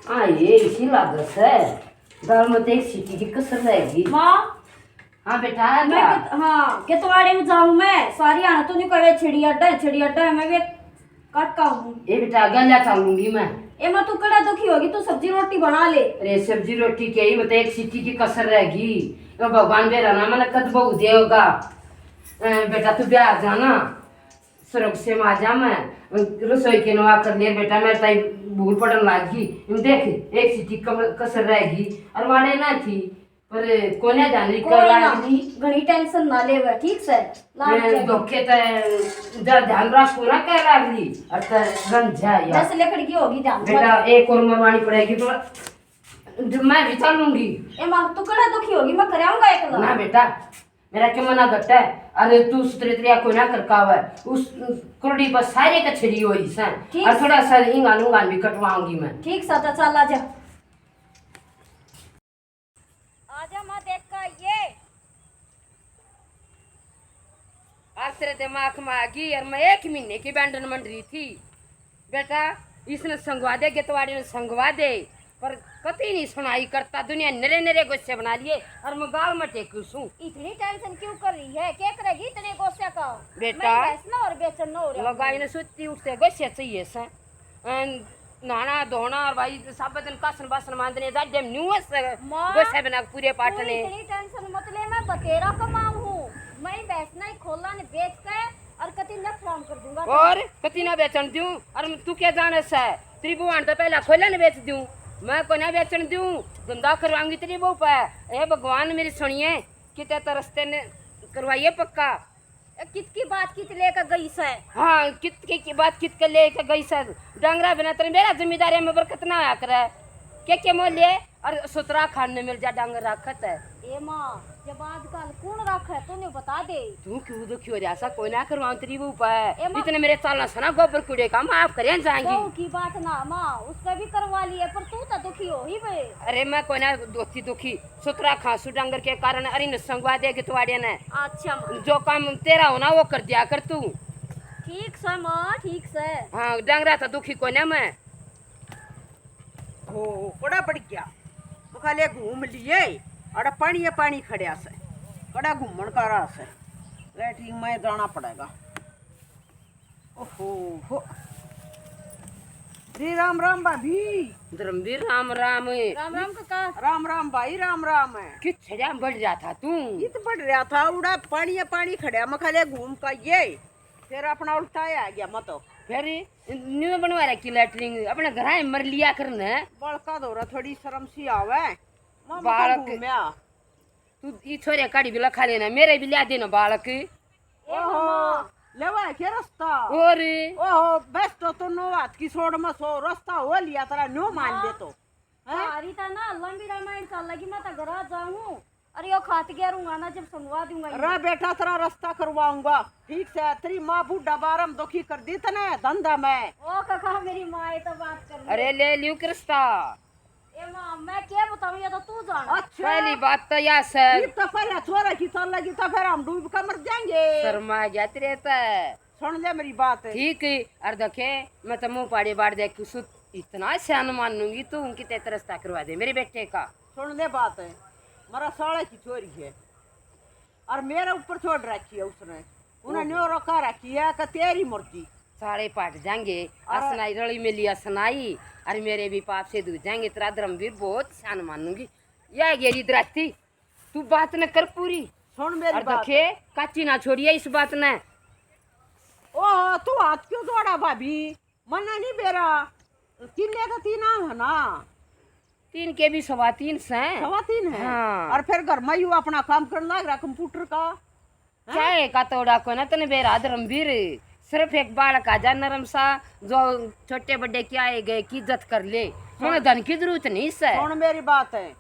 हाँ ये इसी लागत है। दाल में तो एक सीटी की कसर रहेगी। माँ हाँ बेटा है मैं क्या? हाँ केतवाड़ी में जाऊँ मैं सारी आना तू नहीं कहे छिड़ी अड्डा है मैं भी कट का हूँ। ये बेटा गला चालूंगी मैं। ए मैं तू कड़ा दुखी होगी तू सब्जी रोटी बना ले। अरे सब्जी रोटी के ही मतलब एक सीटी की कसर रहेगी। तो भगवान बेरा ना मैंने कद बहु देगा। बेटा तू ब्याह जाना सुरग से मा जा मैं रसोई के नवा कर लिया बेटा मैं ताई भूल पड़न लागी देख एक सीटी कसर रहेगी और वाड़े ना थी पर कोने जाने कर लागी घनी टेंशन ना ले वे ठीक से मैं धोखे ते जा ध्यान रखो ना कह लागली और त रन जा यार 10 लकड़ी की होगी ध्यान बेटा एक और मरवानी पड़ेगी तो मैं भी चलूंगी। ए मां तू कड़ा दुखी होगी मैं कराऊंगा एक ना बेटा मेरा क्यों मना करता है। अरे तू सुतरेत्रिया कोई ना करकावा उस कुरड़ी पर सारे कछड़ी होई सा और थोड़ा सा इंगान उंगान भी कटवाऊंगी मैं। ठीक सा तो चल आजा आजा मां देख का ये आज तेरे दिमाग में आ गई और मैं 1 महीने की बैंडन मंड रही थी बेटा इसने संगवा दे गेतवाड़ी ने संगवा दे पर कति नहीं सुनाई करता दुनिया नरे नरे गुस्से बना लिए और मैं गाल में टेकूं। इतनी टेंशन क्यों कर रही है क्या करेगी इतने गुस्से का बेटा ना और बेचन न हो रहा लगाई ने सुती उठते गुस्से चाहिए सा नहाना धोना और भाई सब दिन कासन बासन मांदने जाडे न्यूस गुस्से बना पूरे पाटने। इतनी टेंशन मत ले मैं बतेरा कमाऊं हूं मैं बेचना ही खोला ने बेच के और कति न फ्राम कर दूंगा और कति ना बेचन दूं और तू क्या जाने से त्रिभुवन तो पहला खोला ने बेच दूं मैं को ना बेचन दूं धंधा करवाऊंगी तेरी बहू पे। ए भगवान मेरी सुनिए किते तो रस्ते ने करवाइए पक्का। कित की बात कित लेकर गई से हाँ कित की बात कित के लेकर गई सर डंगरा बिना तेरे मेरा जिम्मेदारी में बरकत ना आया करे क्या मोले और सुतरा खान ने मिल जा डांगर रखत है। ए मां जब आजकल कौन रखा है तूने बता दे तू क्यों दुखी हो रहा सा कोई ना करवाऊं तेरी वो उपाय इतने मेरे चालना सना गोबर कूड़े का माफ करें जाएंगी की बात ना मां उसका भी करवा लिया पर तू तो दुखी हो ही बे। अरे मैं कोई ना दुखी सुतरा खांसू डांगर के कारण अरे न संगवा दे गेतवाड़िया ने अच्छा जो काम तेरा होना वो कर दिया कर तू। ठीक से मां ठीक से हाँ डांगरा था दुखी कोई ना मैं हो बड़ा पड़ गया तो खाली घूम लिए और पानी खड़िया से बड़ा घूमन का रहा से लैट्रिन में जाना पड़ेगा। ओहो हो रे राम राम भाभी धर्मवीर राम राम राम राम काका राम राम भाई राम राम है किस छजा बढ़ रहा था तू इत बढ़ रहा था उड़ा पानी खड़िया मैं खाली घूम का ये फिर अपना उल्टाया आ गया मत फिर न्यू बनवा रहा की लैटरिंग अपने घर मर लिया करने बड़का दौरा थोड़ी शर्म सी आवे बालक तू ई छोरे काड़ी भी लखा लेना मेरे भी लिया देना बालक। ओहो लेवा के रास्ता और ओहो बेस्ट तो नो बात की छोड़ में सो रास्ता हो लिया तेरा न्यू मान दे तो अरे ता ना लंबी रामायण चल लगी मैं तो घर जाऊं अरे यो खात गया रहूंगा ना जब संगवा दूंगा रा बेटा तेरा रास्ता करवाऊंगा ठीक से तेरी माँ बूढ़ा बारम दुखी कर दी तने धंधा में ओ काका मेरी माँ तो बात कर अरे ले लियो कृष्णा ए मां मैं क्या बताऊं ये तो तू जान। अच्छा पहली बात तो यह सर तो पहले छोरा की चल लगी तो फिर हम डूब कर मर जाएंगे शर्मा गया तेरे सुन ले मेरी बात ठीक है और देखे मैं तो मुंह पाड़ी बाढ़ देख इतना सियान मानूंगी तू उनकी तेत रास्ता करवा दे मेरे बेटे का। सुन ले बात है मेरा साले की चोरी है और मेरे ऊपर छोड़ रखी है उसने उन्हें न्यो रोका रखी है कि तेरी मर्जी साड़े पाट जाएंगे असनाई रली में लिया सनाई और मेरे भी पाप से दूर जाएंगे तेरा धर्मवीर बहुत शान मानूंगी यह गेरी दृष्टि तू बात न कर पूरी सुन मेरी और बात देखे काची ना छोड़िए इस बात ने। ओह तू हाथ क्यों जोड़ा भाभी मना नहीं बेरा किन्ने तो तीन है ना 3 के भी 3.25 से 3.25 है हाँ। और फिर घर में यू अपना काम करने लग रहा कंप्यूटर का क्या है का तोड़ा को ना तने बेरा धर्मवीर सिर्फ एक बालक आ जा नरम सा जो छोटे बड़े क्या आए गए की इज्जत कर ले उन्हें धन की जरूरत नहीं से। सुन मेरी बात है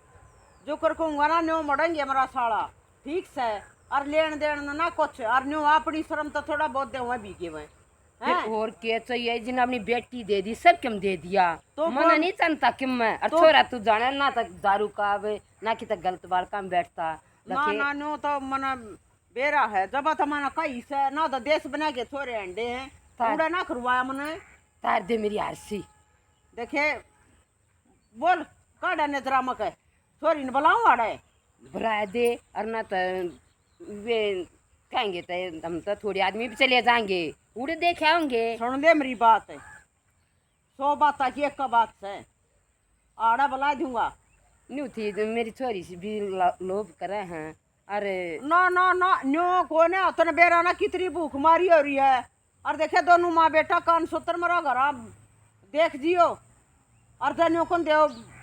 जो कर कहूंगा ना न्यो मड़ेंगे मेरा साला ठीक से और लेन देन ना कुछ और न्यो अपनी शर्म तो थोड़ा बहुत दे हुए बीके हुए और क्या चाहिए जिन्हें अपनी बेटी दे दी सब क्यों दे दिया तो मन नहीं जानता क्यों मैं और छोरा तू जाने ना तक दारू का ना कि तक गलत बाल काम बैठता ना ना न्यो तो मना बेरा है जब तो मना कहीं से ना तो देश बना के छोरे अंडे हैं उड़ा ना करवाया मने तार दे मेरी आरसी देखे बोल काड़ा ने ड्रामा के छोरी ने बुलाऊं आड़े बुला दे और ना तो वे कहेंगे तो हम तो थोड़े आदमी भी चले जाएंगे उड़े देखे आएंगे। सुन ले मेरी बात है 100 बात की एक का बात है आड़ा बुला दूंगा। न्यू थी तो मेरी छोरी से भी लोभ करे हैं। अरे ना ना ना न्यो को ने उतने बेरा ना कितनी भूख मारी हो रही है और देखे दोनों माँ बेटा कान सूत्र मरा घर देख जियो और धन्यो कौन दे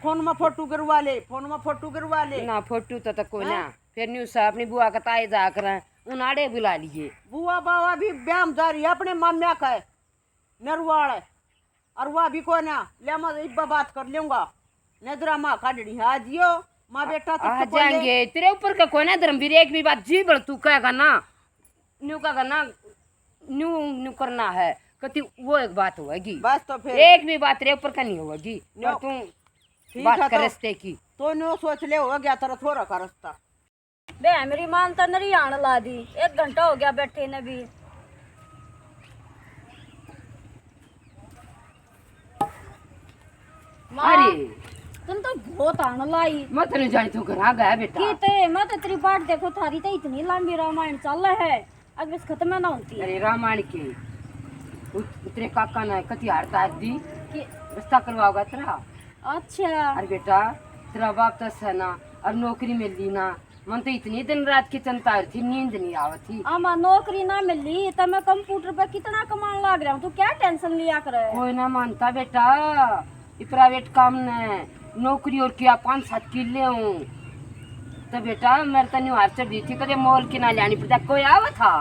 फोन में फोटो गिरवा ले ना फोटो तो कोई ना फिर न्यू सा अपनी बुआ का ताई जा कर उन आड़े बुला लिए। बुआ बाबा भी ब्याम जा रही है अपने माम्या का है नरवाड़ है और वह भी को ना ले मैं इब्बा बात कर लूंगा नजरा माँ काटनी है आज यो माँ बेटा आ जाएंगे तेरे ऊपर का कोई ना धर्मवीर एक भी बात जी बड़ तू कहेगा ना न्यू कहेगा ना न्यू न्यू करना है कति वो एक बात होगी बस तो फिर एक भी बात तेरे ऊपर का नहीं होगी और तू ठीक बात है कर तो रस्ते की तो न्यो सोच ले हो गया तेरा थोड़ा का रास्ता बे मेरी मान तो नरी आने ला दी 1 घंटा हो गया बैठे ने भी। माँ, अरे तुम तो बहुत आने लाई मत नहीं जानी तू घर आ गया बेटा कीते मैं तो तेरी बाट देखो थारी तो इतनी लंबी रामायण चल है अब बस खत्म ना होती है अरे रामायण के तेरे काका ने कति हारता दी कि रास्ता करवाओगा तेरा। अच्छा अरे बेटा तेरा बाप तो है और नौकरी मिल ली ना मन तो इतनी दिन रात की चिंता थी नींद नहीं आवत थी। आमा नौकरी ना मिली तो मैं कंप्यूटर पे कितना कमाने लग रहा हूँ तू क्या टेंशन लिया करे। कोई ना मानता बेटा ये प्राइवेट काम ने नौकरी और किया 5-7 किले हूँ तो बेटा मेरे तो न्यू चढ़ दी थी कदे मोल की ना लानी पड़ता कोई आवा था।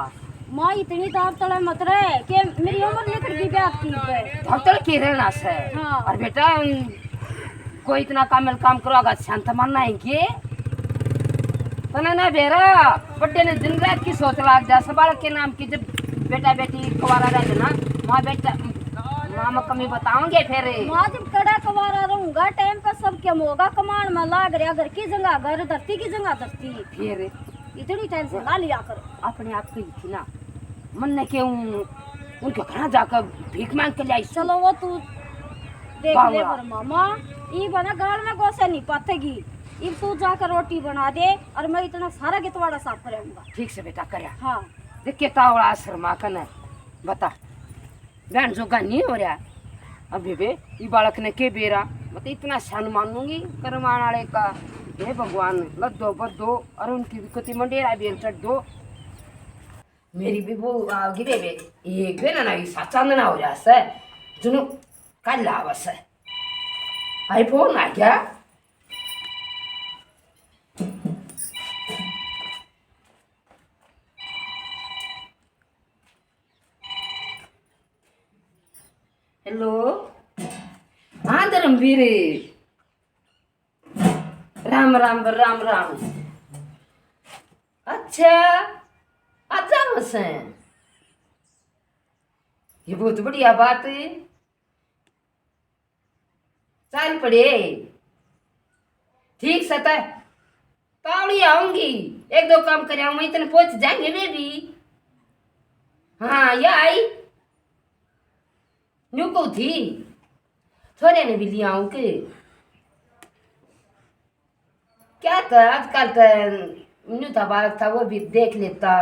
माँ इतनी ताप तले मत रहे कि मेरी उम्र निकल गई ब्याह की पे। डॉक्टर की रहना से हाँ। और बेटा कोई इतना कामल काम करोगा शांत मानना है कि तो ना बेरा बड्डे ने दिन रात की सोच लाग जा सबाल के नाम की जब बेटा बेटी कुवारा रह ना माँ बेटा मामा कमी बताओगे फिर माँ जब कड़ा कवारा रहूंगा टाइम पर सब क्या होगा कमान में लाग रहा घर की जगह घर धरती की जगह धरती फिर इतनी टेंशन ना लिया कर। अपने आप की थी ना मन ने के उनके घर जाकर भीख मांग के लाई चलो वो तू देख ले बावड़ा। पर मामा ये बना गाल में गोसे नहीं पातेगी अब तू जाकर रोटी बना दे और मैं इतना सारा गितवाड़ा साफ करूंगा। ठीक से बेटा कर हाँ देख के तावड़ा शर्मा कन बता बहन जोगा नहीं हो रहा अभी बे ये बालक ने के बेरा मतलब इतना सन मानूंगी करमान वाले का हे भगवान लद्दो बद्दो और उनकी भी कति मंडेरा भी चढ़ दो मेरी भी वो गिरे बे एक बे ना ये चांदना हो रहा है जुनू कल लावस है आईफोन आ गया। हेलो हाँ धर्मवीर राम राम राम राम अच्छा अच्छा बस है ये बहुत बढ़िया बात है चल पड़े ठीक सता तावड़ी आऊंगी 1-2 काम कर आऊँ मैं इतने पहुंच जाएंगे वे भी। हाँ ये आई न्यू को थी थोड़े ने भी लिया हूँ के क्या था आजकल तो न्यू था बालक था वो भी देख लेता।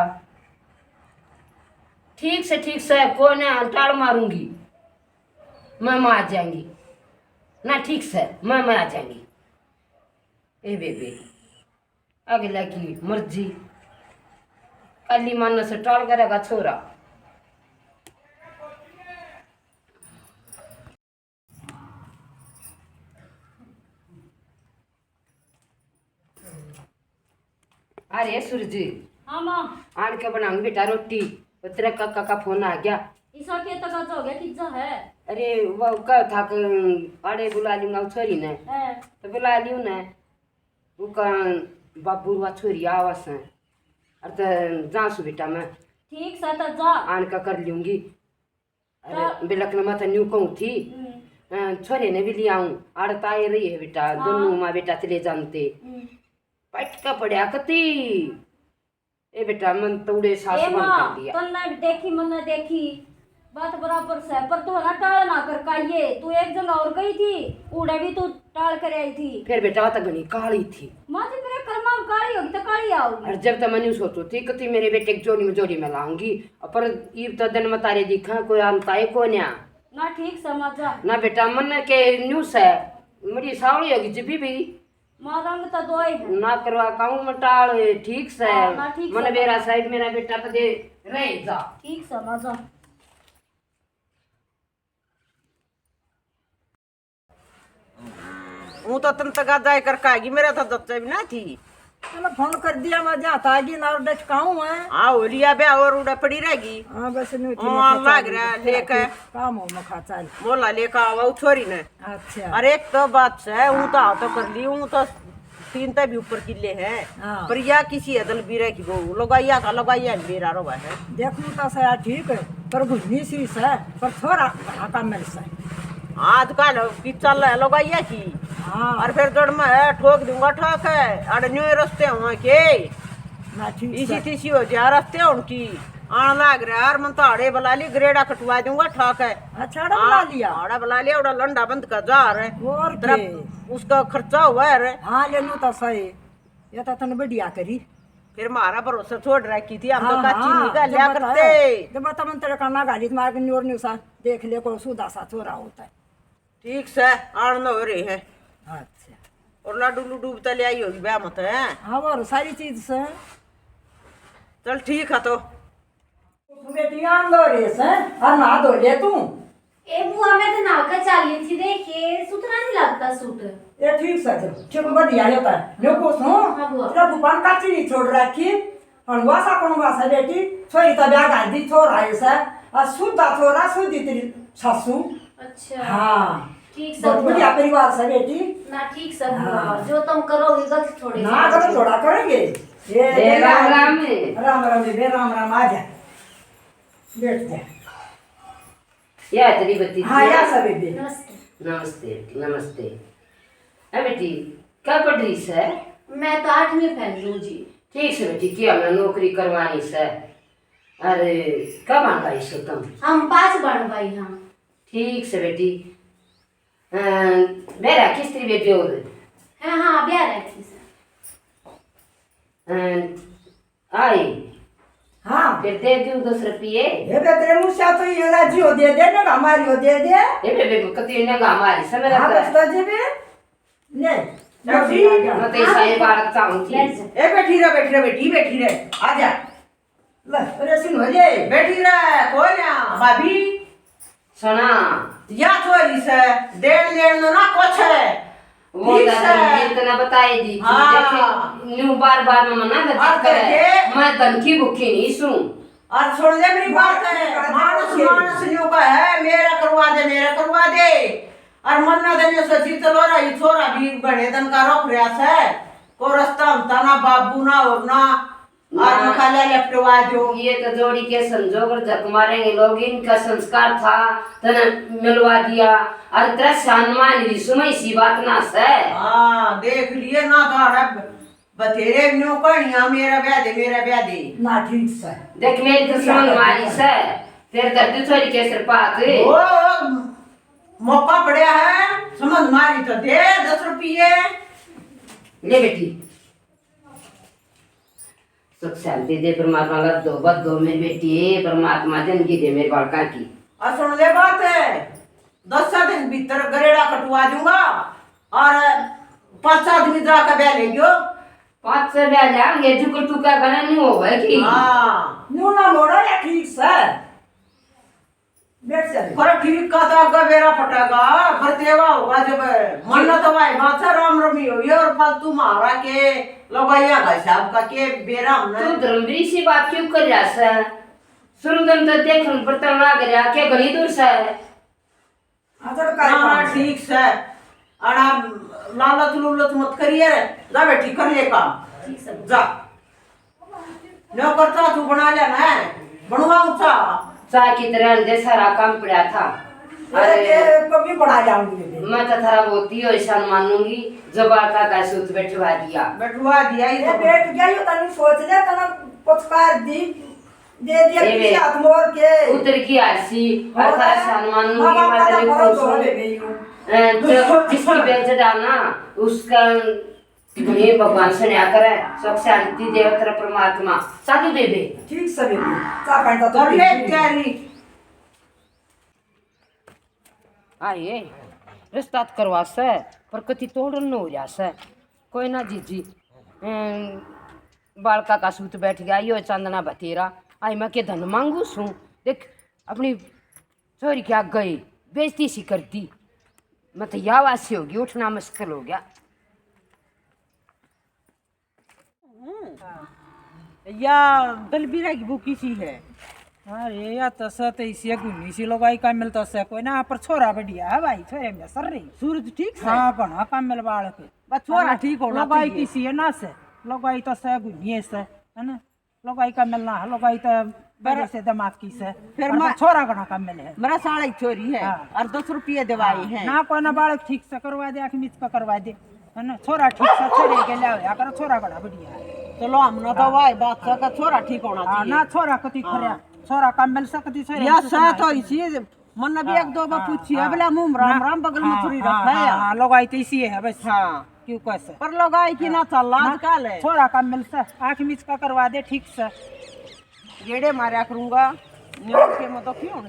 ठीक से कौन है टाड़ मारूंगी मैं आ जाएंगी ना ठीक से मैं आ जाएंगी ए बेबे अगला की मर्जी कली मन से टाल करेगा छोरा। अरे सूरज हाँ माँ आड़ के बनाऊंगी बेटा रोटी तेरा काका का फोन आ गया ईसा के तक हो गया किज्जा है। अरे वो कह था कि अरे बुला लूंगा छोरी ने है तो बुला लियो ना वो का बाबू वा छोरी आवास है और तो जासू बेटा मैं ठीक सा तो जा आन का कर लूंगी। अरे बिलक ने मत न्यू कहूँ थी छोरे ने भी लिया हूँ आड़ता ही रही है बेटा दोनों माँ बेटा चले जानते पटका पड़ा कती ए बेटा मन तोड़े सास ए मन माँ कर दिया तन्ने देखी मन देखी बात बराबर से, पर तू ना टाल ना कर काइए। तू एक जगह और गई थी, उड़ा भी तू टाल कर आई थी। फिर बेटा वो तो घनी काली थी। माँ जी मेरे कर्मा में काली होगी तो काली आओगी। और जब तक मैंने सोचो थी कि मेरे बेटे की जोड़ी में लाऊंगी, पर ये तो दिन में तारे दिखा कोई आमता है को ना ठीक समझा ना बेटा मन के न्यूज है मेरी सावली होगी जब भी माँ रंग तो दो है ना करवा काऊ मटाल ठीक से ना ठीक मन से। बेरा साइड मेरा बेटा तो दे रह जा। ठीक समझा। हूँ तो तुम तक जाए कर कागी मेरा तो दच्चा भी ना थी। चलो फोन कर दिया मैं जाता आगी ना डचकाऊं है। हाँ होलिया बे और उड़ा पड़ी रहेगी। हाँ बस नहीं थी हाँ लग रहा लेके काम हो मखा चल। मोला लेकर आवा छोरी ने। अच्छा अरे एक तो बात है हूँ तो हाथ तो कर ली हूँ तो 3 तक भी ऊपर किले है। हाँ। पर या किसी अदल बीरे की वो लगाइया का लगाइया बेरा रो है। देखूं तो सया ठीक है पर घुन्नी सी है पर थोड़ा काम मिल से। आज कल की चल है लगाइया की। हाँ और फिर जड़ में है ठोक दूंगा ठोक है अरे न्यू रस्ते हुआ के ना ठीक इसी है। तीसी हो जा रस्ते उनकी आन लाग रहा यार मन तो आड़े बुला ली ग्रेडा कटवा दूंगा ठोक है। अच्छा बना लिया आड़ा बुला लिया उड़ा लंडा बंद कर जा रहे और तेरा के उसका खर्चा हुआ है रे। हाँ ले लूं तो सही ये तो तने बढ़िया करी। फिर मारा भरोसा छोड़ रखी थी हम तो हाँ, कच्ची हाँ, निकाल लिया जब करते। जब बता मन तेरे काना गाली मार के न्यूर न्यूसा देख ले को सुदा सा चोरा होता है। ठीक से आन हो रही है अच्छा और लाडू लुडू भी तो ले आई होगी ब्याह मत है। हाँ और सारी चीज से चल ठीक है तो बेटी आन दो रे से और ना दो ले तू ए मुआ में तो नाव का चाली थी देखिए सुथरा नहीं लगता सूट। ये ठीक से ठीक बढ़िया होता है जो को सो हाँ, बुआ। तेरा भूपान काची नहीं छोड़ रखी और वासा कौन वासा बेटी छोरी तो ब्याह गाल दी छोरा ऐसा और सुधा छोरा सुधी तेरी सासू। अच्छा हाँ ठीक बहुत सब बढ़िया परिवार से बेटी ना ठीक सब हाँ। जो तुम करोगे गलत थोड़े ना करो थोड़ा करेंगे ये जय राम राम राम राम बे राम राम आ जा बैठ जा। या तेरी बत्ती हाँ या सब बे नमस्ते। नमस्ते बेटी नमस्ते। है बेटी क्या पढ़ रही है? मैं तो 8वीं फैल लूँ जी। ठीक से बेटी क्या मैं नौकरी करवानी से। अरे कब आना इसो तुम? हम 5 बन भाई हम। ठीक से बेटी मेरा किस तेरी बेटी और हाँ हाँ ब्याह रखी से। आई हाँ फिर दे दूँ 10 रुपये। ये बे तेरे मुँह से तो ये राजी हो दे दे ना हमारी हो दे दे। ये बेबे को कती ने हमारी समय हाँ लगता बस है। तो जी बे ले मैं तो ऐसा ही बात चाहूँगी। ए बैठी रह बैठी रह आजा ले अरे सुन हो जे बैठी रह कोल्या भाभी सुना या छोरी से डेढ़ लेन ना कुछ है वो ठीक दादा है। इतना बताई दी थी हाँ। देखे न्यू बार बार में मना और लगी करे करके? मैं धमकी भुक्की नहीं सुन। और सुन ले मेरी बात है मानस न्यू का है मेरा करवा दे और मन्ना देने सोची चलो रही छोरा भी बड़े दन का रोक प्रयास है को रास्ता हमता ना बाबू ना और ना और मखाला लपटवा दो। ये तो जोड़ी के संजोग और झक मारेंगे लोग इनका संस्कार था तना मिलवा दिया और तेरा सम्मान दी सुमई सी बात ना से। हाँ देख लिए ना तो बतेरे न्यू कहानियां मेरा ब्याह दे ना ठीक से देख मेरी तो समझ मारी से फिर दर्द छोड़ी के सिर पात ओ मौका पड़ा है समझ मारी तो दे 10 रुपये ले बेटी सुख शांति दे परमात्मा का दो बद दो मेरी बेटी परमात्मा जिंदगी दे मेरे बालका की। और सुन ले बात है 10 दिन भीतर गरेड़ा कटवा दूंगा और 5 आदमी जाकर ब्याह लेंगे। 5 से ब्याह जाएंगे जुकर टुका करना नहीं होगा कि हाँ न्यू ना मोड़ा या ठीक से बैठ जा पर ठीक का तो आगे बेरा फटेगा बरतेवा होगा जब मन तो भाई बात है राम रमी हो और फालतू मारा के लगाइया का साहब का के बेरा हमने तू धर्मवीर सी बात क्यों कर रहा है? शुरुदम तो देख हम पर तना कर रहा के घड़ी दूर से अदर का हाँ ठीक से और आप लालच लुलच मत करिए रे जा बेटी कर ले काम जा न करता तू बना लेना है बनवा ऊंचा चाय की तरह दे सारा काम पड़ा था। अरे कभी पढ़ा जाऊंगी बे मैं तो थारा होती हो ऐसा मानूंगी जो बालका का सूत बैठवा दिया। बैठवा दिया ही ये बैठ गया यो तनी सोच ले तना पुचकार दी दे दिया ये किसी वे। हाथ मोड़ के उतर की आरसी और तारा सम्मान माँ नुंगी बाप का मारे करो को तो ले गई हूँ जो जिसकी बेइज्जत डालना उसका ये भगवान से न्याय करे सब शांति दे तेरा परमात्मा साधु दे दे ठीक से बेटी चा पानी तो और ले पी ली। तैयारी आइए रिश्ता तो करवा से पर कति तोड़न न हो जा से कोई ना जीजी बालका का सूत बैठ गया यो चांदना बतेरा आई मैं के धन मांगू सू देख अपनी छोरी क्या गई बेइज्जती सी करती मैं तो यावासी होगी उठना मुश्किल हो गया या दलबीरा की भूखी सी है। अरे या तसं तर इसे गुन्नीशी लोगाई काम मिलत असं कोई ना पर छोरा बढ़िया है भाई छोरे में सर रही सूरज ठीक से हाँ घना काम मिल बालक बस छोरा ठीक होना लोगाई चाहिए। किसी है ना से लोगाई तो से गुन्नी से है ना लोगाई का मिलना है लोगाई तो बड़े से दिमाग की से फिर और मैं- तो छोरा घना काम मिले है मेरा साढ़े छोरी है हाँ। और 10 रुपये दवाई है। ना कोई ना बालक ठीक से करवा दे आँख मीच का करवा दे है ना छोरा ठीक से छोरे के ले आया कर छोरा घना बढ़िया है चलो हम ना दवाई बात का छोरा ठीक होना हाँ, चाहिए। ना छोरा कति खरिया छोरा काम मिल सकती छोरे या सा तो इसी मन भी एक दो बार पूछी है बोला मुंह राम राम बगल में थोड़ी रखा है। हाँ लोगाई तो इसी है बस हाँ क्यों कैसे पर लोग आई कि ना चल आजकल है छोरा काम मिलता आँख मीच का करवा दे ठीक से गेड़े मारा करूंगा न्यूज के मत क्यों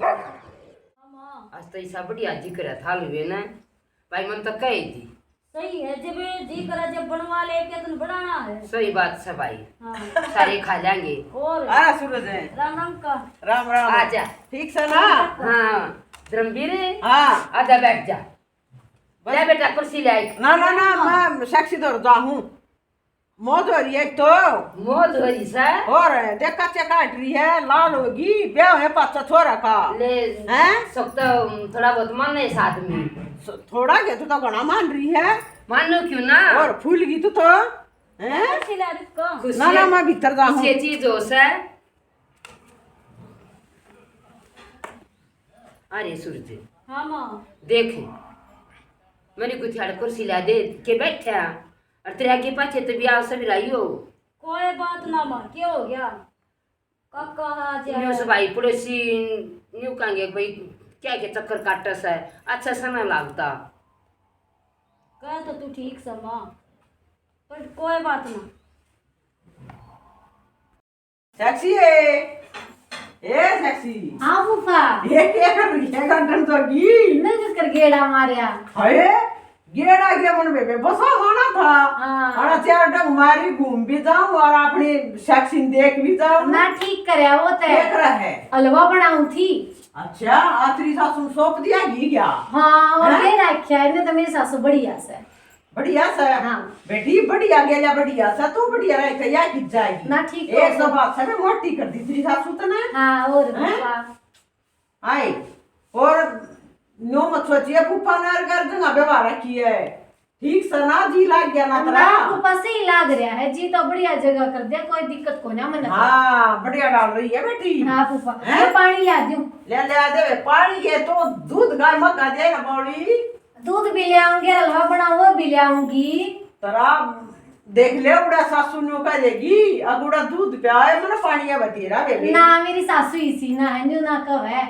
आज तो ऐसा बढ़िया जी करे था लुए ना भाई मन तो कही थी सही है जब जी करा जब बनवा ले के तुम बनाना है। सही बात है भाई हाँ सारे खा जाएंगे और आ सूरज है राम राम का राम राम आजा ठीक से ना हाँ धर्मवीर हाँ आजा बैठ जा ले बेटा कुर्सी ले आई ना ना ना मैं साक्षी दौड़ जाऊँ मौज हो रही है तो मौज हो रही सर और देखा से काट रही है लाल होगी ब्याह है पाचा छोरा का ले हैं सब तो थोड़ा बहुत मान है साथ में थोड़ा के तो घना मान रही है मान लो क्यों ना और फूल की तो हैं सिला रुको खुशी ना ना मैं भीतर जाऊँ ये चीज हो सर अरे सूरज हाँ माँ देख मैंने कुछ हड़ कुर्सी ला दे के बैठा और तेरे आगे पाछे तो ब्याह सब लाई हो कोई बात ना माँ क्या हो गया काका आज न्यू सब भाई पड़ोसी न्यू कहेंगे भाई क्या के चक्कर काटस है अच्छा सा ना लगता कह तो तू ठीक सा माँ पर कोई बात ना सेक्सी है ए सेक्सी हाँ फूफा ये क्या कर रही है घंटन तो की नहीं कर गेड़ा मारिया अरे गेड़ा के मन में बसा होना था हाँ। और चार डंग मारी घूम भी जाऊं और अपनी सेक्सी देख भी जाऊं मैं ठीक करे वो तो देख रहा है हलवा बनाऊ थी अच्छा आतरी सासू सौंप दिया घी क्या हाँ और हैं? ये रखा है तो मेरी सासू बढ़िया से बढ़िया सा हाँ। बेटी बढ़िया गेला बढ़िया सा तू बढ़िया रह के या खिंच जाएगी ना ठीक हो एक दो बात से मोटी कर दी तेरी सासू तो ना हाँ और हैं? फूफा आई और नो मत सोचिए फूफा ने कर दूंगा व्यवहार की है ठीक से ना जी लाग गया ना तेरा ना फूफा सही लाग रहा है जी तो बढ़िया जगह कर दिया कोई दिक्कत को ना मना हाँ बढ़िया डाल रही है बेटी हाँ फूफा हैं? मैं पानी ला दूं ले ले दे पानी है तो दूध गाय मक्का दे ना बौड़ी दूध भी ले आऊंगी और हलवा बनाऊं वो भी ले आऊंगी तरा देख ले उड़ा सासू नो का देगी अगुड़ा दूध पे आए मन पानी है बतेरा बेबी ना मेरी सासू इसी ना है न्यू ना कब है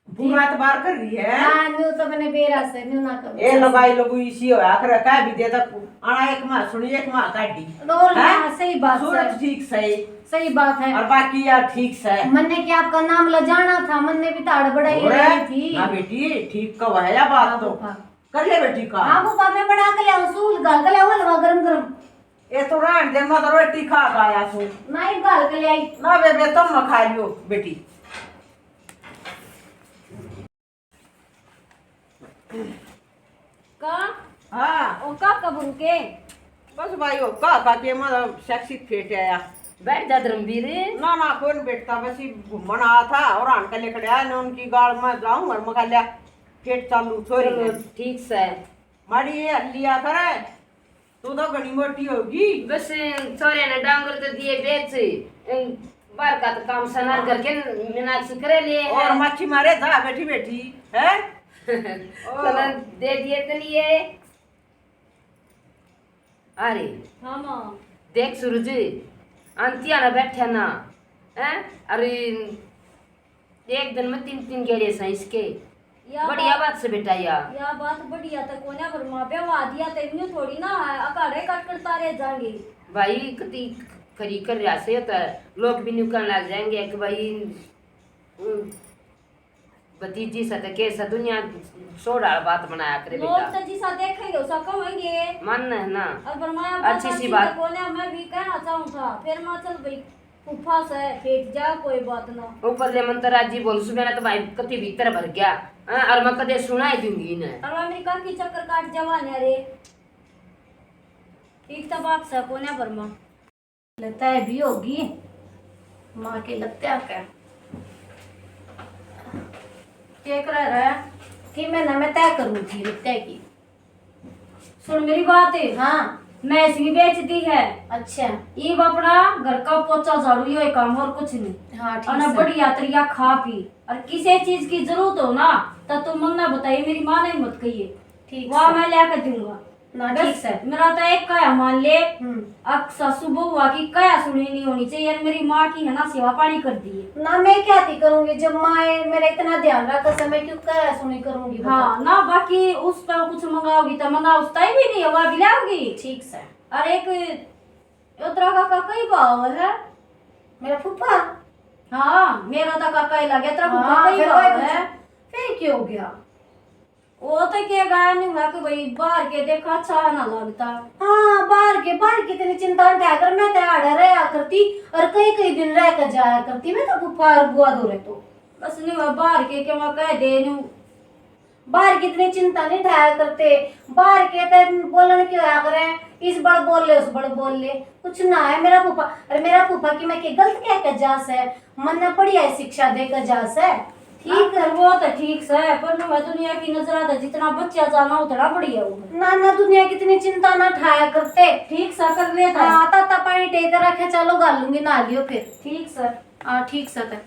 पूरा एतबार कर रही है हाँ न्यू तो मैंने बेरा से न्यू ना कब ए लगाई लोगू इसी हो आकर का भी दे तक आना एक मां सुनी एक मां काटी और हैं? हाँ, सही बात सूरज है ठीक सही सही बात है और बाकी यार ठीक से मन ने क्या आपका नाम लजाना था मन ने भी ताड़ बढ़ाई हो रही थी ना बेटी ठीक कब है या बात तो हाँ, कर ले बेटी का हाँ फूफा मैं बना के ले आऊं सूल गाल के ले आऊं हलवा गरम गरम ये तो रान दे मत रोटी खा गाया सु ना ही गाल के ले आई ना बेबे तुम न खा लियो बेटी का हाँ ओ का कबरू के बस भाई हो का के मतलब सेक्सी फेट आया बैठ जा धर्मवीर ना ना कौन बैठता बस ही घूमन आया था और आन के लेकर आया ना उनकी गाड़ में जाऊं और मगा लिया पेट चालू छोरी चलो ने ठीक से मारी ये लिया करे तू तो घनी मोटी होगी बस छोरे ने डांगर तो दिए बेच बार का तो काम सनार करके मीनाक्षी करे लिए और मच्छी मारे था बैठी बैठी है चलो दे दिए तो लिए अरे हाँ माँ देख सूरज अंतिया ना बैठे ना हैं? अरे एक दिन में 3 गेड़े हैं इसके। या बढ़िया बात से बेटा या बात बढ़िया तो कोने पर माँ पे वादिया तो इन्हें थोड़ी ना अकाड़े कट करता रह जाएंगे। भाई कति खरी कर रहा से तो लोग भी न्यूकन लग जाएंगे कि भाई भतीजी सा तो कैसा दुनिया सोड़ा बात बनाया करे लोग बेटा। तो जिसा देखेंगे उसका कहेंगे। मानना है ना, और फरमाया अच्छी सी बात। कोने मैं भी कहना चाहूँ था फिर मैं चल भाई फूफा से फेंक जा कोई बात ना। ऊपर ले मंत्र जी बोल सुबह ना तो भाई कति भीतर भर गया। हाँ, और मैं कदे सुनाई दूंगी इन्हें। और अमेरिका की चक्कर काट जवान है रे ठीक तो बात से कोने पर माँ लगता है भी होगी माँ के लगता क्या देख रहा है कि मैं तय करूँगी लगता है की। सुन मेरी बात है। हाँ मैं इसकी बेच दी है। अच्छा ये अपना घर का पोचा झाड़ू ये काम और कुछ नहीं। हाँ और ना ठीक है बढ़िया तरिया खा पी और किसी चीज की जरूरत हो ना तो तुम मन ना बताइए मेरी माँ ने मत कहिए ठीक वहाँ है मैं लेकर दूंगा ना बस ठीक है मेरा तो एक काया मान ले। हम्म। अब सासू बहुआ की काया सुनी नहीं होनी चाहिए यार मेरी माँ की है ना सेवा पानी कर दी है। ना मैं क्या थी करूँगी जब माँ मेरा इतना ध्यान रखा समय क्यों कर सुनी करूँगी हाँ ना बाकी उस पर कुछ मंगाओगी तो मंगा उसका ही भी नहीं है वह भी लाओगी। ठीक है और एक उतरा का कई भाव है मेरा फूफा हाँ मेरा तो काका ही लगे तेरा फूफा हाँ, कई फिर भाव वही है। फिर क्यों हो गया वो तो क्या गाया नहीं हुआ कि भाई बाहर के देखा अच्छा ना लगता। हाँ बाहर की इतनी चिंता उठा कर मैं तैयार रहा करती और कई दिन रह कर जाया करती मैं तो फूफा और बुआ दो रहे तो बस नहीं हुआ बाहर के क्या मैं कह दे नू बाहर की इतनी चिंता नहीं ठाया करते बाहर के तो बोलन क्यों आया करे इस बड़ बोल ले उस बड़ बोल ले कुछ ना है मेरा फूफा अरे मेरा फूफा की मैं के गलत कह कर जा से मन ने बढ़िया शिक्षा दे कर जा से ठीक है वो तो ठीक से पर ना दुनिया की नजर आता जितना बच्चा जाना उतना बढ़िया होगा। ना दुनिया की इतनी चिंता ना ठाया करते ठीक सा कर लेता है। हाँ ताता पानी टेक रखे चलो गालूंगी ना लियो फिर ठीक सर हाँ ठीक से तक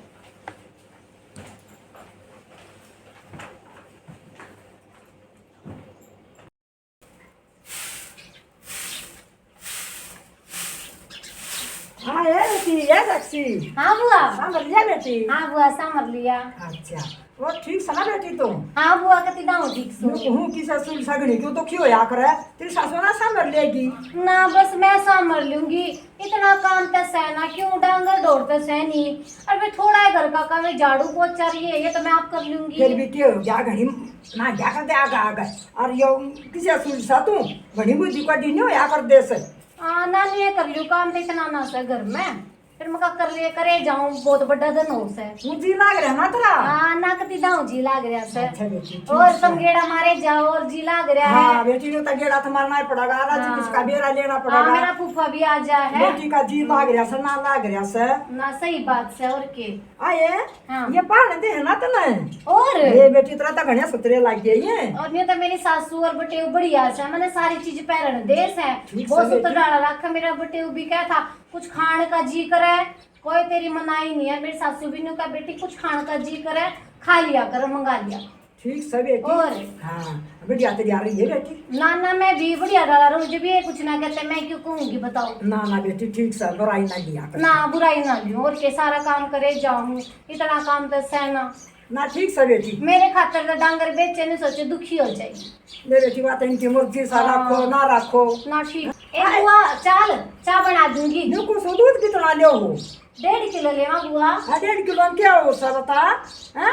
हाँ ये रक्षी हाँ बुआ सांभर लिया बेटी। हाँ बुआ समझ लिया अच्छा वो ठीक सा ना बेटी तुम हाँ बुआ कति दाऊ ठीक सो हूँ कि ससुर सगड़ी क्यों तो क्यों या करे तेरी सासू ना सांभर लेगी। ना बस मैं संभल लूंगी इतना काम तो सहना क्यों डांगर दौड़ते सहनी और मैं थोड़ा है घर का काम है झाड़ू पोछा रही है ये तो मैं आप कर फिर लूंगी भी क्यों जा घड़ी ना क्या करते आगा और यो किसी ससुर सा तू घड़ी बुद्धि को डी नहीं या कर दे से। हाँ ना नहीं कर लूँ काम तो इतना ना से घर में फिर मैं कर लिए करे जाऊँ बहुत बड़ा दिन हो से मुझे लाग रहा ना तेरा। हाँ ना कति दाऊ जी लाग रहा से अच्छा बेटी ठीक और है। तुम गेड़ा मारे जाओ और जी लाग रहा हाँ है बेटी को तो गेड़ा तो मारना ही पड़ेगा आज हाँ। किसका बेरा लेना हाँ पड़ेगा। मेरा फूफा भी आ जा है बेटी का जी लाग रहा से ना लाग रहा से। ना सही बात से और के आये हाँ। ये पान दे है ना तो नहीं और ये बेटी तेरा तो घड़िया सुतरे लग गई है। और नहीं तो मेरी सासू और बटेऊ बढ़िया से मैंने सारी चीज पैरण देश है ठीक बहुत से सुतर बेटी। डाला रखा मेरा बटेऊ भी क्या था कुछ खाने का जी करे कोई तेरी मनाई नहीं है मेरी सासू भी ने कहा बेटी कुछ खाने का जी करे खा लिया कर मंगा लिया ठीक से बेटी। और हाँ बढ़िया तेरी आ रही है बेटी। ना मैं भी बढ़िया डाला रहा मुझे भी ये कुछ ना कहते मैं क्यों कहूंगी बताओ ना ना बेटी ठीक से बुराई ना लिया कर। ना बुराई ना लियो और के सारा काम करे जाऊं इतना काम तो सहना ना ठीक से बेटी। मेरे खातर तो डांगर बेचे ने सोचे दुखी हो जाएगी मेरे बेटी बात इनकी मुर्गी सा रखो ना रखो। ना ठीक एक बुआ चाय बना दूंगी देखो सो दूध कितना ले हो 1.5 किलो लेवा बुआ 1.5 किलो में क्या हो सकता है।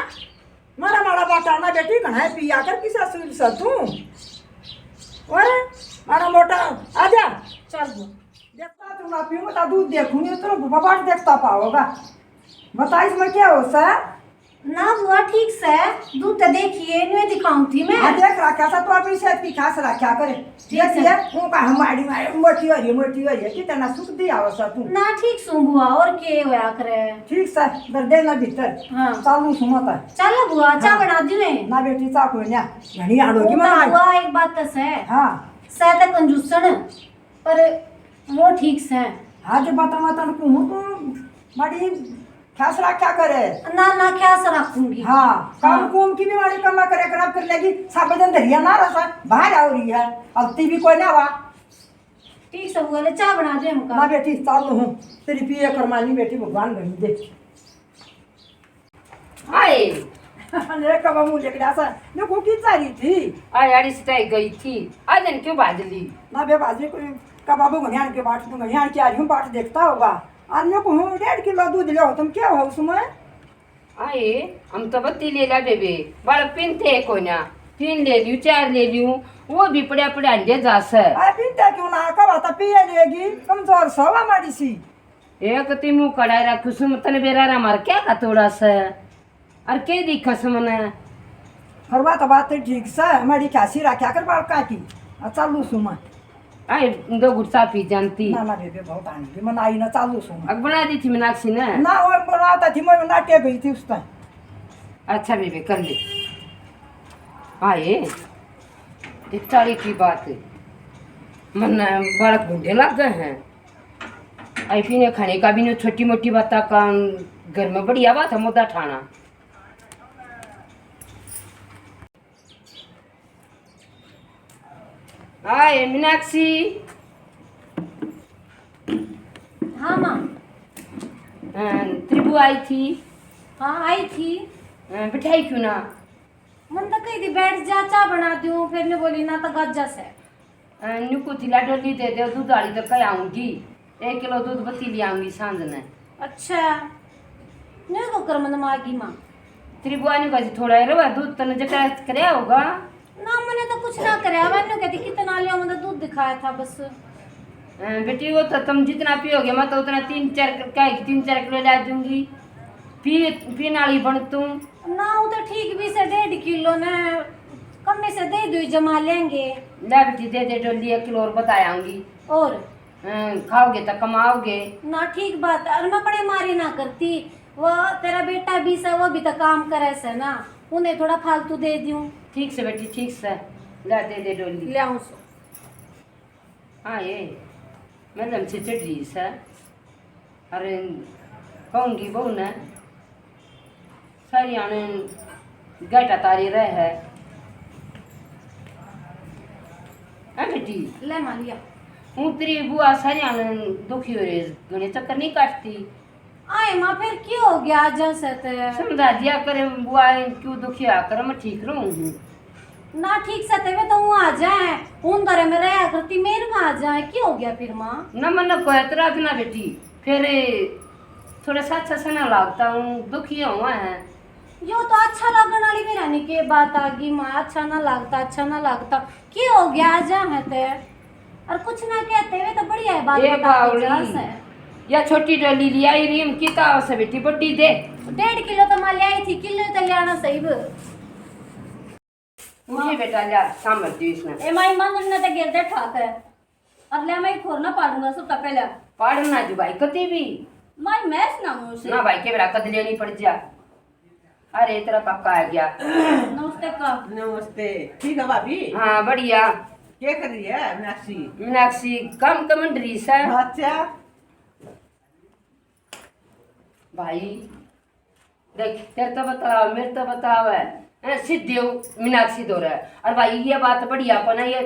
मारा मारा बाटा ना बेटी घना पिया कर किसा सुन सा तू और मारा मोटा आजा चल बुआ देखता तुम ना पीऊंगा दूध देखूंगी तो बाबाट देखता पाओगा। बता इसमें क्या हो सा। ना बुआ ठीक से दूध तो देखिए नहीं दिखाऊं थी मैं हाँ देख रखा था तो अपनी सेहत की खास रखा करे देखिए वो का हमारी मोटी हो रही है कितना सुख दिया हो सा तू। ना ठीक सु बुआ और के होया करे ठीक से दर्दे ना भीतर हाँ चालू सुमता चल बुआ चाय हाँ। बना दूं ना बेटी चाकू ना घनी आड़ोगी ना मना। बुआ एक बात तो से हाँ तो कंजूसन पर वो ठीक से आज बता मत को तो बड़ी खास रखा करे। ना क्या से रखूंगी हाँ काम हाँ। कुम की भी बड़ी कमा करे खराब कर लेगी सब दिन धरिया ना रसा बाहर आ रही है अब ती भी कोई ना वा ठीक से हुआ ले चाय बना दे हमका। ना बेटी चालू हूँ तेरी पिए करमानी बेटी भगवान बनी दे। आए अरे कब मुँह लेकर आसा ने कुकी चारी थी आए अड़ीस तय गई थी आज दिन क्यों बाजली ना बे बाजी को कबाबू घनियान के बाट तुम घनियान की आ रही हूँ बाट देखता होगा अन्य को हूँ 1.5 किलो दूध ले हो तुम क्या हो उसमें आए हम तो बत्ती ले ला बेबे बड़ पिनते को ना 3 ले लियो 4 ले लियो वो भी पड़ा पड़ा अंडे जास है आ पीते क्यों ना कब आता पिए लेगी कमजोर सवा मारी सी एक तिमु कड़ाई रखू सुम तन बेरा मार क्या का थोड़ा सा और के दिखस मने हर बात ठीक से हमारी खासी रखा कर बाल काटी चालू सुमा आए 2 गुस्सा पी जानती ना ना बेबे बहुत आनी मन आई ना चालू सुमा अब बना दी थी मीनाक्षी ने ना और बनाता थी मैं नाट्य गई थी उस टाइम। अच्छा बेबे कर ले आए दिखाड़ी की बात है मन बड़ा गुंडे लग गए हैं आई पीने खाने का भी नहीं छोटी मोटी बात का घर में बढ़िया बात है मुद्दा ठाना आए मीनाक्षी हाँ माँ। त्रिभु आई थी हाँ आई थी। बिठाई क्यों ना मन तो कही थी बैठ जा चाय बना दूँ फिर ने बोली ना तो गज्जा से नुकू थिला डोली दे दे दूध वाली तो कह आऊंगी 1 किलो दूध बत्ती ले आऊंगी सांझ ने अच्छा नहीं को कर मन मागी माँ त्रिभुआ ने कहा थोड़ा रे दूध तने जटा करे होगा ना मैंने तो कुछ ना करे मैंने कहती कितना लिया मतलब दूध दिखाया था बस। बेटी वो तो तुम जितना पियोगे मैं तो उतना 3-4 किलो ला दूंगी पीने वाली बन तुम ना वो तो ठीक भी से 1.5 किलो ने कम में से दे दो जमा लेंगे। ला बेटी दे दे डोली 1 किलो और बताऊंगी और खाओगे तो कमाओगे ना ठीक बात है और मैं पड़े मारी ना करती वो तेरा बेटा भी से वो भी तो काम करे से ना उन्हें थोड़ा फालतू दे दूं। ठीक से बेटी ठीक से ला दे दे डोली ले आऊँ सो। हाँ ये मैडम से चढ़ रही है अरे कहूँगी बहू ने सारी आने गटा तारी रहे है बेटी ले मान लिया हूँ तेरी बुआ सारी आने दुखी हो रही घने चक्कर नहीं काटती आए माँ फिर क्यों हो गया जैसे ते समझा दिया करे बुआ क्यों दुखी आ कर मैं ठीक रहूँ ना ठीक से ते तो वो आ जाए उन दरे में रहा करती मेरे में आ जाए क्यों हो गया फिर माँ न मन को इतना बिना बेटी फिर थोड़ा सा अच्छा सा ना लगता हूँ दुखी हुआ है यो तो अच्छा लगने वाली भी रहने की बात आ गई माँ अच्छा ना लगता क्यों हो गया आ जाए ते और कुछ ना कहते हुए तो बढ़िया है बात ये बताती जा बावली। से। या छोटी डोली लिया रीम की ताव से बेटी बड्डी दे 1.5 किलो तो माल आई थी किलो तो ले आना सही भी मुझे बेटा जा सामर दी इसने ए माई मंदिर ने तो गिरते ठाक है अब ले मैं खोरना पाड़ूंगा सब पहले पढ़ना जो भाई कती भी माई मैच ना मुझसे ना भाई के बेरा कद लेनी पड़ जा अरे तेरा पक्का आ गया नमस्ते का नमस्ते ठीक है भाभी हाँ बढ़िया क्या कर रही है मीनाक्षी मीनाक्षी कम कमेंट्री से अच्छा भाई देख तेरे तो बताओ मेरे तो बताओ है सीधे मीनाक्षी दो रहा है और भाई ये बात बढ़िया अपना ये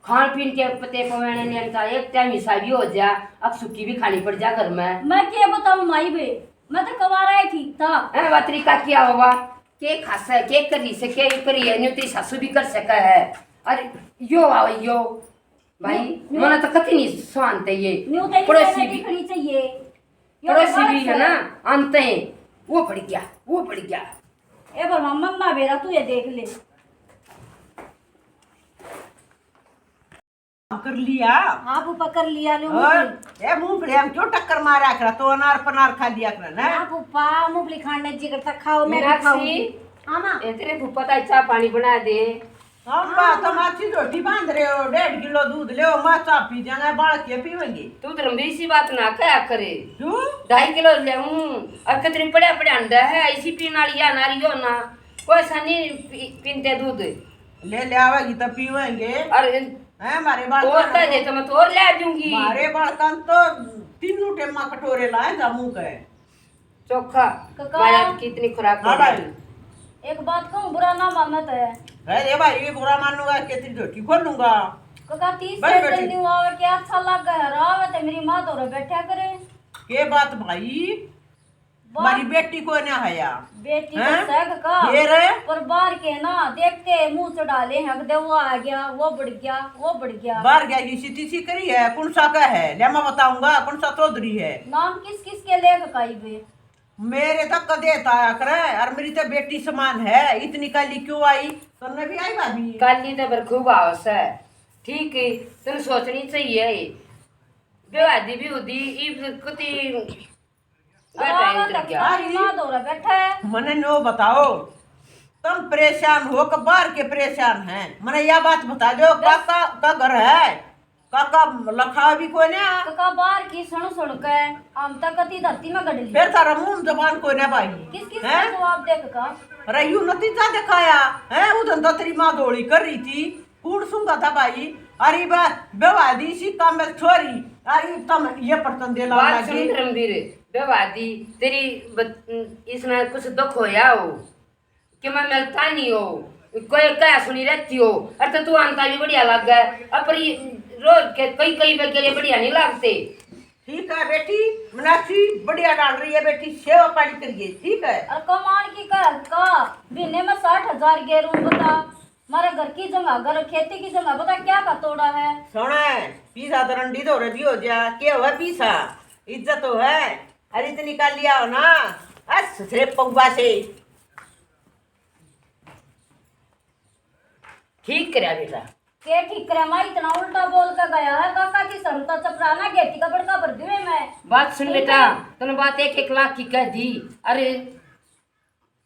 खान पीन के पते पवाने ने का एक टाइम हिस्सा भी हो जा अब सुखी भी खानी पड़ जा घर में मैं क्या बताऊं माई बे मैं तो कमा रही थी था वह तरीका क्या होगा के खासा है के करी से के करी है न्यू तेरी सासू भी कर सका है अरे यो आओ यो भाई मना तो कति नहीं स्वानते ये न्यू तेरी पड़ोसी भी खड़ी चाहिए पड़ोसी भी है ना अंत है वो पड़ गया ए पर मम्मा बेरा तू ये देख ले कर लिया हाँ पुप्पा कर लिया लो और ए मूंगफली हम क्यों टक्कर मारा करा तो अनार पनार खा लिया करा ना हाँ पुप्पा मूंगफली खाने जी करता खाओ मैं भी मीनाक्षी खाऊंगी हाँ माँ तेरे फुप्पा का चाय पानी बना दे हम बात हम अच्छी रोटी बांध रहे हो 1.5 किलो दूध ले माँ चाप पी जाना बाढ़ के पीवेंगे तू तो लंबी सी बात ना क्या करे क्यों 2.5 किलो ले और कितनी पड़े अंडा है ऐसी पीने वाली या नारी हो ना कोई सा नहीं पीते दूध ले आवेगी तब पीवेंगे और हैं हमारे बाल और कह दे तो मैं तो और ले आ दूंगी हमारे बड़कन तो 3 टेमा कटोरे लाए जामू के चोखा काका। माया कितनी खुराक हाँ हो भाई एक बात कहूँ बुरा ना मानना तो है अरे भाई ये बुरा मानूंगा कितनी रोटी खोलूंगा कका 30 बस से बेटी। दिन न्यू आवे क्या अच्छा लग गया राव ते मेरी माँ तो बैठा करे के बात भाई हमारी बेटी को ना हया बेटी हैं? का सह कका ये रे पर बाहर के ना देखते मुंह चढ़ा ले हक दे वो आ गया वो बढ़ गया वो बढ़ गया बाहर गया की सीटी करी है कौन सा का है ले मैं बताऊंगा कौन सा चौधरी है नाम किस किस के ले ककाई बे मेरे तक कदे आया करे और मेरी तो बेटी समान है इतनी काली क्यों आई तुमने भी आई भाभी काली तो बरखूब आवस है ठीक है तुम सोचनी चाहिए बेवादी भी होती इब कुती राव तक मेरी माँ तो बैठा है मने नो बताओ तुम परेशान हो कि बाहर के परेशान हैं मने यह बात बता दो काका का घर है काका लखा भी कोई ना कका बाहर की सुन के हम तक कति धरती में गड़ ली फिर तारा मुंह जबान कोई ना भाई किस किस हैं? का जवाब दे कका अरे यू नतीजा दिखाया है उधर तो तेरी माँ दौड़ी कर रही थी कूड़ सुनगा था भाई अरे बेवादी सी काम में छोरी अरे तुम ये बर्तन दे ला बात सुन धर्मवीर बेवादी तेरी इसमें कुछ दुख होया हो कि मैं मिलता नहीं हो कोई क्या सुनी रहती हो अरे तो तू आंता भी बढ़िया लग गया अब पर ये रोज के कई कई बार के लिए बढ़िया नहीं लगते ठीक है बेटी मीनाक्षी बढ़िया डाल रही है बेटी सेवा पानी करिए ठीक है और कमान की कर का महीने में 60,000 गेरू बता हमारे घर की जगह घर खेती की जगह बता क्या का तोड़ा है सोना पीसा तो रंडी तो रजी हो जा क्या हुआ पीसा इज्जत तो है अरे इतनी का लिया हो ना ससुरे पौवा से ठीक कराया बेटा के ठीक करे मैं इतना उल्टा बोल के गया है काका की सरता चपराना गेटी का बड़का भर दिए मैं बात सुन बेटा तूने बात 1-1 लाख की कह दी अरे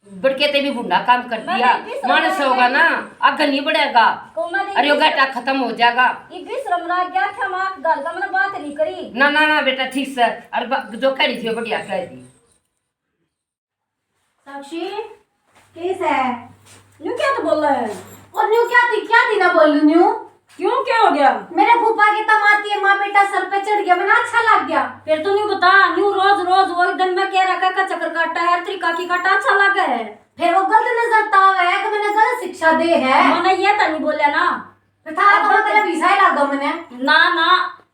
बड़के ते भी बुढ़ा काम कर दिया मानस होगा ना आगे नहीं बढ़ेगा को मैं अरे वो घाटा खत्म हो जाएगा ये भी श्रम रहा क्या था मां गल का मैंने बात नहीं करी ना ना ना बेटा ठीक से अरे जो कह रही थी वो बढ़िया कह दी साक्षी कैसा है न्यू क्या तो बोल रहा है और न्यू क्या थी ना बोलू न्यू क्यों क्या हो गया मेरे फूफा की तमाती है माँ बेटा सर पे चढ़ गया मैंने अच्छा लग गया फिर तू न्यू बता न्यू रोज रोज वो दिन में कह रखा का चक्कर काटा है तरीका की काटा अच्छा लगा है फिर वो गलत नजर है कि मैंने गलत शिक्षा दे है मैंने ये तो नहीं बोला ना फिर थारा तो मतलब ईसा ही लगा मैंने ना ना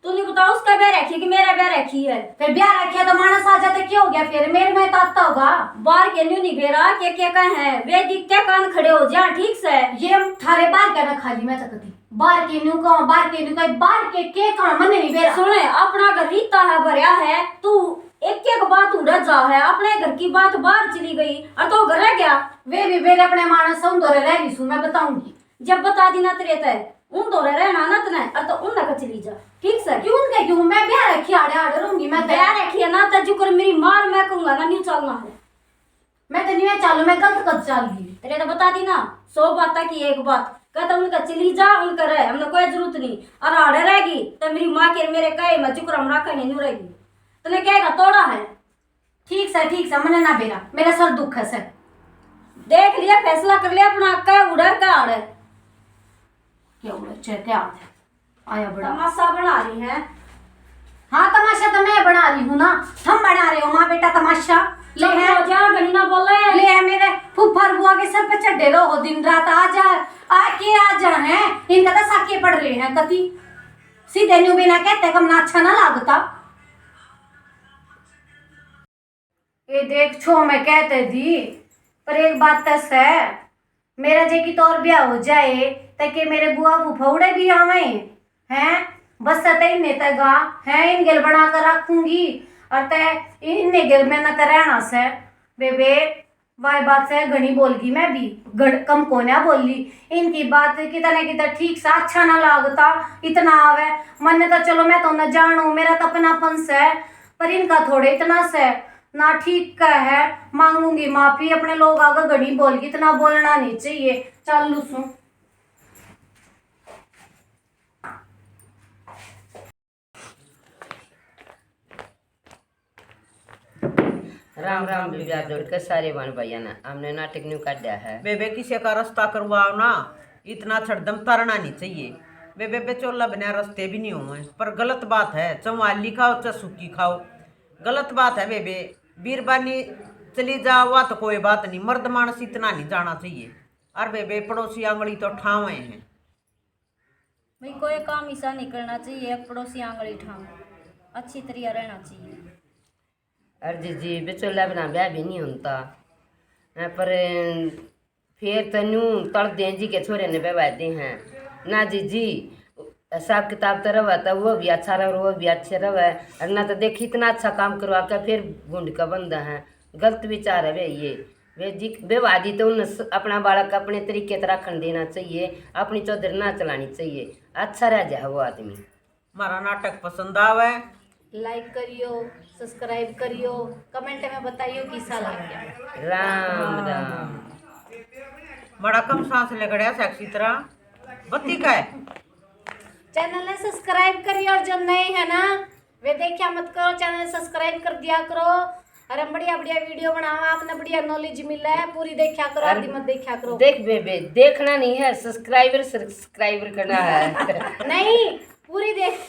तू नहीं बता उसका ब्याह रखी कि मेरा ब्याह रखी है फिर ब्याह रखिया तो मानस आ जाते क्या हो गया फिर मेरे में ताता होगा बाहर के न्यू नहीं बेरा क्या का है वे दिखते कान खड़े हो जा ठीक से ये थारे बाहर क्या ना खाली मैं तक थी बाहर के न्यू का बाहर के न्यू का बाहर के कहां मन नहीं बेरा सुने अपना घर रीता है भरया है तू एक एक बात उड़ा जा है अपने घर की बात बाहर चली गई और तो घर रह गया वे भी मेरे अपने मानस हम दौरे रह रही हूं मैं बताऊंगी जब बता दी ना तेरे तय उन दौरे रहना ना तने और तो उन का चली जा ठीक से क्यों मैं ब्याह रखी आड़े आड़े रहूंगी मैं ब्याह रखी है ना तो जुकर मेरी मार मैं कहूंगा ना नहीं चलना है मैं तो नहीं चालू मैं गलत कद चाल गई तेरे तो बता दी ना 100 बात की एक बात कहता उनका चली जा उनका रहे हमने कोई जरूरत नहीं और आड़े रहेगी तो मेरी माँ के मेरे कहे मैं जुकर हम रखा नहीं रहेगी तने कहेगा तोड़ा है ठीक से मैंने ना बेरा मेरा सर दुख है सर देख लिया फैसला कर लिया अपना का उड़र का आड़े क्या उड़े क्या आया बड़ा तमाशा बना रही है हाँ तमाशा तो मैं बना रही हूँ ना हम बना रहे हो माँ बेटा तमाशा ले है हो जा गनी ना बोले ले है मेरे फूफा बुआ के सर पे चढ़े रहो दिन रात आ जा हैं इनका तो साके पड़ रहे हैं कति सीधे न्यू बिना कहते कम ना अच्छा ना लागता ये देख छो मैं कहते दी पर एक बात तो है मेरा जे की तौर ब्याह हो जाए ताकि मेरे बुआ फुफौड़े भी आवे हैं बस तय नेता गा हैं इन गिल बना कर रखूंगी और तय इन गिल में न रहना से बेबे वाई बात से घनी बोलगी मैं भी कम को ना बोली इनकी बात कितना ठीक से अच्छा ना लागता इतना आवे मन तो चलो मैं तो न जानू मेरा तो अपनापन से पर इनका थोड़े इतना से ना ठीक का है मांगूंगी माफी अपने लोग आगे घड़ी बोलगी इतना बोलना नहीं चाहिए चल लूसू राम राम बिया जोड़ के सारे बन भैया ना हमने नाटक न्यू काट दिया है बेबे किसी का रास्ता करवाओ ना इतना छड़दम तरना नहीं चाहिए बेबे बेचोला बना रास्ते भी नहीं हुए पर गलत बात है चौवाली खाओ चाहे सूखी खाओ गलत बात है बेबे बीरबानी चली जाओ वह तो कोई बात नहीं मर्द मानस इतना नहीं जाना चाहिए और बेबे पड़ोसी आंगली तो ठावे हैं भाई कोई काम ऐसा नहीं करना चाहिए, एक पड़ोसी आंगली ठाम अच्छी तरह रहना चाहिए। अरे जी बिचोला बना ब्याह भी नहीं होता पर फिर तनु तड़ दें जी के छोरे ने बेवादे हैं ना जी हिसाब किताब तो रवा तो वो भी अच्छा रहे वो भी अच्छे रहे, और ना तो देख इतना अच्छा काम करवा कर फिर गुंड का बंदा है। गलत विचार है वे ये वे जी बेवादी तो उन्हें अपना बालक अपने तरीके से रखन देना चाहिए, अपनी चौधरी ना चलानी चाहिए, अच्छा रह जाए वो आदमी। हमारा नाटक पसंद आवे लाइक करियो, सब्सक्राइब करियो, कमेंट में बताइयो कैसा लग गया। राम राम। बड़ा कम सांस लगड़िया सेक्सी तरह बत्ती का है। चैनल ने सब्सक्राइब करियो और जो नए है ना वे देखिया मत करो, चैनल सब्सक्राइब कर दिया करो। अरे बढ़िया बढ़िया वीडियो बनावा, आपने बढ़िया नॉलेज मिला है, पूरी देखा करो, आधी मत देखा करो। देख बेबे देखना नहीं है, सब्सक्राइबर करना है। नहीं पूरी देख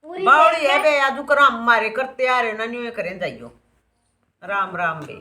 पूरी बावड़ी है बे आजू कराम मारे करते आ रहे ना न्यू करें जाइयो। राम राम बे।